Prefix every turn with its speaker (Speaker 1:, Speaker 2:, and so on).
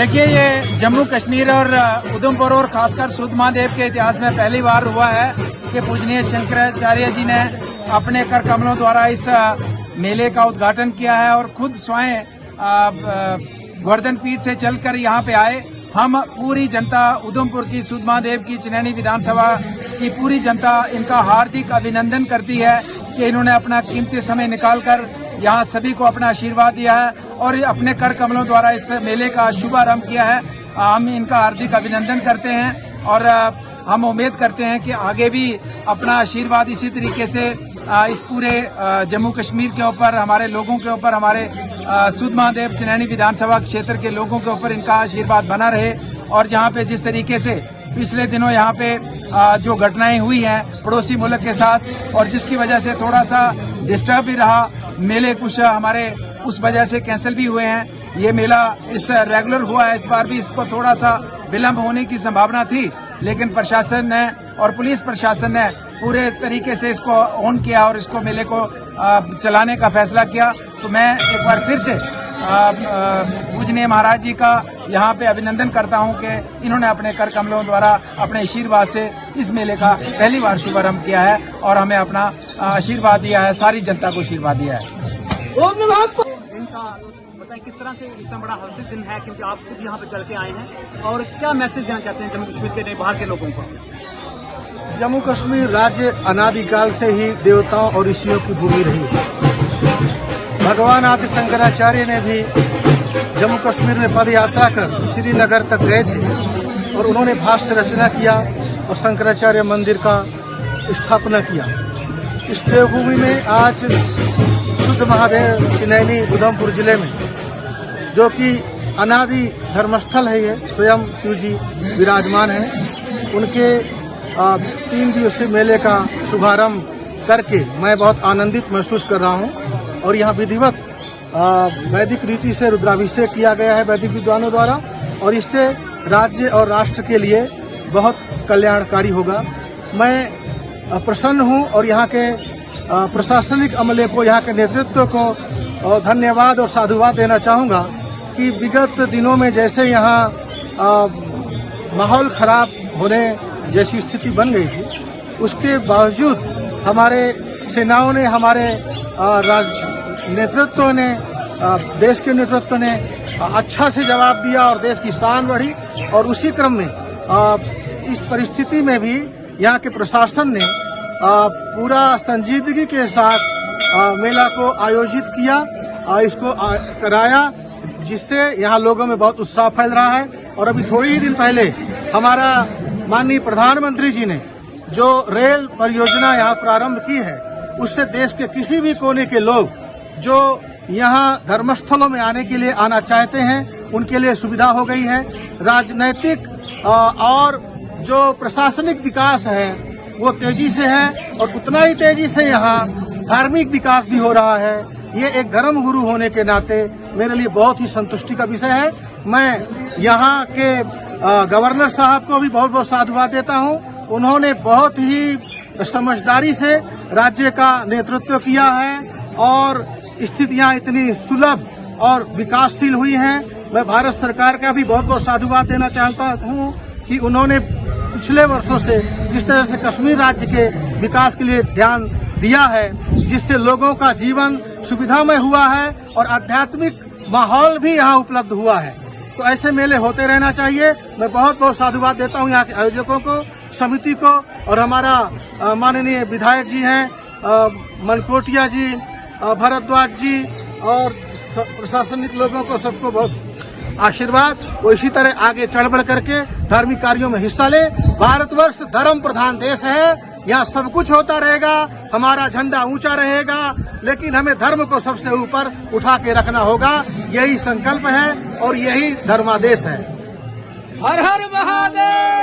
Speaker 1: देखिए, ये जम्मू कश्मीर और उधमपुर और खासकर सुध महादेव के इतिहास में पहली बार हुआ है कि पूजनीय शंकराचार्य जी ने अपने कर कमलों द्वारा इस मेले का उद्घाटन किया है और खुद स्वयं गोवर्धन पीठ से चलकर यहाँ पे आए। हम पूरी जनता उधमपुर की, सुध महादेव की, चिनैनी विधानसभा की पूरी जनता इनका हार्दिक अभिनंदन करती है कि इन्होंने अपना कीमती समय निकालकर यहाँ सभी को अपना आशीर्वाद दिया है और अपने कर कमलों द्वारा इस मेले का शुभारंभ किया है। हम इनका हार्दिक अभिनंदन करते हैं और हम उम्मीद करते हैं कि आगे भी अपना आशीर्वाद इसी तरीके से इस पूरे जम्मू कश्मीर के ऊपर, हमारे लोगों के ऊपर, हमारे सुध महादेव चिनैनी विधानसभा क्षेत्र के लोगों के ऊपर इनका आशीर्वाद बना रहे। और जहाँ पे जिस तरीके से पिछले दिनों यहाँ पे जो घटनाएं हुई हैं पड़ोसी मुल्क के साथ और जिसकी वजह से थोड़ा सा डिस्टर्ब भी रहा, मेले कुछ हमारे उस वजह से कैंसिल भी हुए हैं। ये मेला इस रेगुलर हुआ है, इस बार भी इसको थोड़ा सा विलंब होने की संभावना थी, लेकिन प्रशासन ने और पुलिस प्रशासन ने पूरे तरीके से इसको ऑन किया और इसको मेले को चलाने का फैसला किया। तो मैं एक बार फिर से पूजनीय महाराज जी का यहाँ पे अभिनंदन करता हूँ कि इन्होंने अपने कर कमलों द्वारा अपने आशीर्वाद से इस मेले का पहली बार शुभारंभ किया है और हमें अपना आशीर्वाद दिया है, सारी जनता को आशीर्वाद दिया है।
Speaker 2: इनका बताएं किस तरह से इतना बड़ा हर्षित दिन है, क्योंकि आप खुद यहाँ पे चल के आए हैं, और क्या मैसेज देना चाहते हैं जम्मू कश्मीर के नहीं बाहर के लोगों को?
Speaker 3: जम्मू कश्मीर राज्य अनादिकाल से ही देवताओं और ऋषियों की भूमि रही है। भगवान आदि शंकराचार्य ने भी जम्मू कश्मीर में पद यात्रा कर श्रीनगर तक गए थे और उन्होंने भाष्य रचना किया और शंकराचार्य मंदिर का स्थापना किया। इस देवभूमि में आज सुध महादेव चिनैनी उधमपुर जिले में, जो कि अनादि धर्मस्थल है, ये स्वयं शिव जी विराजमान हैं, उनके 3 दिवसीय मेले का शुभारंभ करके मैं बहुत आनंदित महसूस कर रहा हूं। और यहाँ विधिवत वैदिक रीति से रुद्राभिषेक किया गया है वैदिक विद्वानों द्वारा, और इससे राज्य और राष्ट्र के लिए बहुत कल्याणकारी होगा। मैं प्रसन्न हूं और यहाँ के प्रशासनिक अमले को, यहाँ के नेतृत्व को धन्यवाद और साधुवाद देना चाहूँगा कि विगत दिनों में जैसे यहाँ माहौल खराब होने जैसी स्थिति बन गई थी, उसके बावजूद हमारे सेनाओं ने, हमारे नेतृत्व ने, देश के नेतृत्व ने अच्छा से जवाब दिया और देश की शान बढ़ी। और उसी क्रम में इस परिस्थिति में भी यहाँ के प्रशासन ने पूरा संजीदगी के साथ मेला को आयोजित किया, इसको कराया, जिससे यहाँ लोगों में बहुत उत्साह फैल रहा है। और अभी थोड़ी ही दिन पहले हमारा माननीय प्रधानमंत्री जी ने जो रेल परियोजना यहाँ प्रारंभ की है, उससे देश के किसी भी कोने के लोग जो यहाँ धर्मस्थलों में आने के लिए आना चाहते हैं, उनके लिए सुविधा हो गई है। राजनैतिक और जो प्रशासनिक विकास है वो तेजी से है और उतना ही तेजी से यहाँ धार्मिक विकास भी हो रहा है। ये एक धर्म गुरु होने के नाते मेरे लिए बहुत ही संतुष्टि का विषय है। मैं यहाँ के गवर्नर साहब को भी बहुत बहुत साधुवाद देता हूँ। उन्होंने बहुत ही समझदारी से राज्य का नेतृत्व किया है और स्थितियाँ इतनी सुलभ और विकासशील हुई हैं। मैं भारत सरकार का भी बहुत बहुत साधुवाद देना चाहता हूँ कि उन्होंने पिछले वर्षों से जिस तरह से कश्मीर राज्य के विकास के लिए ध्यान दिया है, जिससे लोगों का जीवन सुविधामय हुआ है और आध्यात्मिक माहौल भी यहाँ उपलब्ध हुआ है। तो ऐसे मेले होते रहना चाहिए। मैं बहुत बहुत साधुवाद देता हूँ यहाँ के आयोजकों को, समिति को, और हमारा माननीय विधायक जी हैं मनकोटिया जी, भरद्वाज जी, और प्रशासनिक लोगों को सबको बहुत आशीर्वाद। वो इसी तरह आगे चढ़ बढ़ करके धार्मिक कार्यों में हिस्सा ले। भारतवर्ष धर्म प्रधान देश है, यहाँ सब कुछ होता रहेगा, हमारा झंडा ऊंचा रहेगा, लेकिन हमें धर्म को सबसे ऊपर उठा के रखना होगा। यही संकल्प है और यही धर्मादेश है।
Speaker 2: हर हर महादेव।